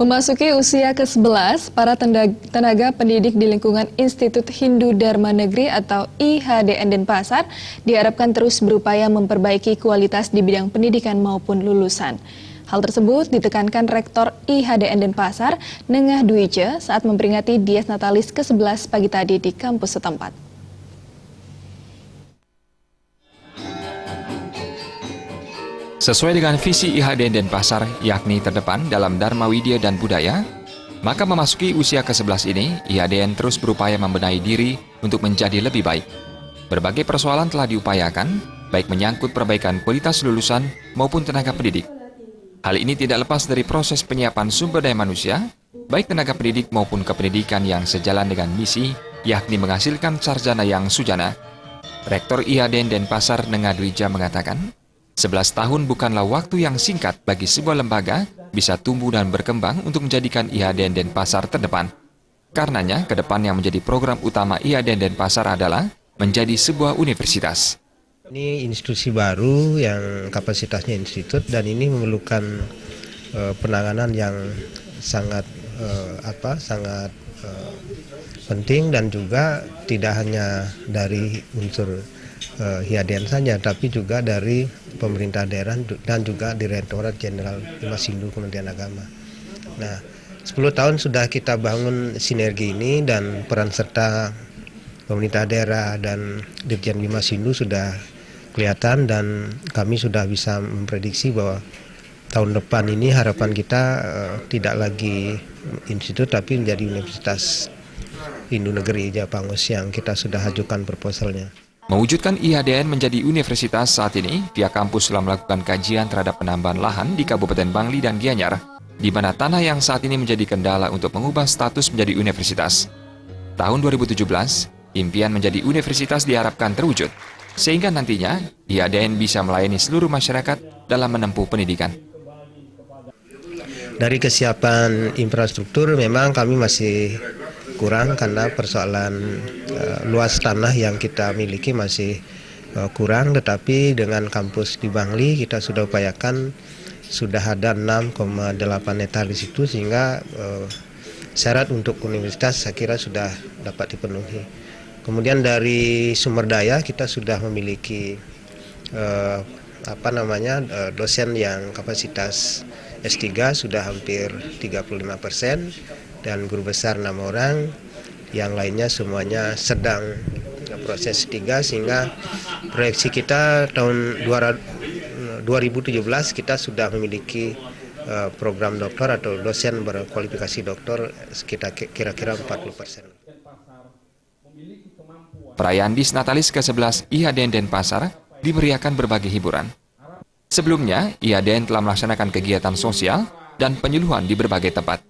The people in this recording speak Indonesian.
Memasuki usia ke-11, para tenaga pendidik di lingkungan Institut Hindu Dharma Negeri atau IHDN Denpasar diharapkan terus berupaya memperbaiki kualitas di bidang pendidikan maupun lulusan. Hal tersebut ditekankan Rektor IHDN Denpasar, Nengah Dwije, saat memperingati Dies Natalis ke-11 pagi tadi di kampus setempat. Sesuai dengan visi IHDN Denpasar, yakni terdepan dalam Dharma Widya dan Budaya, maka memasuki usia ke-11 ini, IHDN terus berupaya membenahi diri untuk menjadi lebih baik. Berbagai persoalan telah diupayakan, baik menyangkut perbaikan kualitas lulusan maupun tenaga pendidik. Hal ini tidak lepas dari proses penyiapan sumber daya manusia, baik tenaga pendidik maupun kependidikan yang sejalan dengan misi, yakni menghasilkan sarjana yang sujana. Rektor IHDN Denpasar Nengah Dwije mengatakan, 11 tahun bukanlah waktu yang singkat bagi sebuah lembaga bisa tumbuh dan berkembang untuk menjadikan IHDN Denpasar terdepan. Karenanya, ke depan yang menjadi program utama IHDN Denpasar adalah menjadi sebuah universitas. Ini institusi baru yang kapasitasnya institut dan ini memerlukan penanganan yang sangat penting dan juga tidak hanya dari unsur IHDN saja, tapi juga dari pemerintah daerah dan juga Direktorat Jenderal Dimas Hindu Kementerian Agama. Nah, 10 tahun sudah kita bangun sinergi ini dan peran serta pemerintah daerah dan Dirjen Dimas Hindu sudah kelihatan dan kami sudah bisa memprediksi bahwa tahun depan ini harapan kita tidak lagi institut tapi menjadi Universitas Hindu Negeri Japangus yang kita sudah ajukan proposalnya. Mewujudkan IHDN menjadi universitas saat ini, pihak kampus telah melakukan kajian terhadap penambahan lahan di Kabupaten Bangli dan Gianyar, di mana tanah yang saat ini menjadi kendala untuk mengubah status menjadi universitas. Tahun 2017, impian menjadi universitas diharapkan terwujud, sehingga nantinya IHDN bisa melayani seluruh masyarakat dalam menempuh pendidikan. Dari kesiapan infrastruktur memang kami masih kurang karena persoalan luas tanah yang kita miliki masih kurang, tetapi dengan kampus di Bangli kita sudah upayakan sudah ada 6,8 hektar di situ sehingga syarat untuk universitas saya kira sudah dapat dipenuhi. Kemudian dari sumber daya kita sudah memiliki dosen yang kapasitas S3 sudah hampir 35%. Dan guru besar 6 orang, yang lainnya semuanya sedang proses 3 sehingga proyeksi kita tahun 2017 kita sudah memiliki program doktor atau dosen berkualifikasi doktor sekitar kira-kira 40%. Perayaan Dies Natalis ke-11 IHDN Denpasar dimeriahkan berbagai hiburan. Sebelumnya, IHDN telah melaksanakan kegiatan sosial dan penyuluhan di berbagai tempat.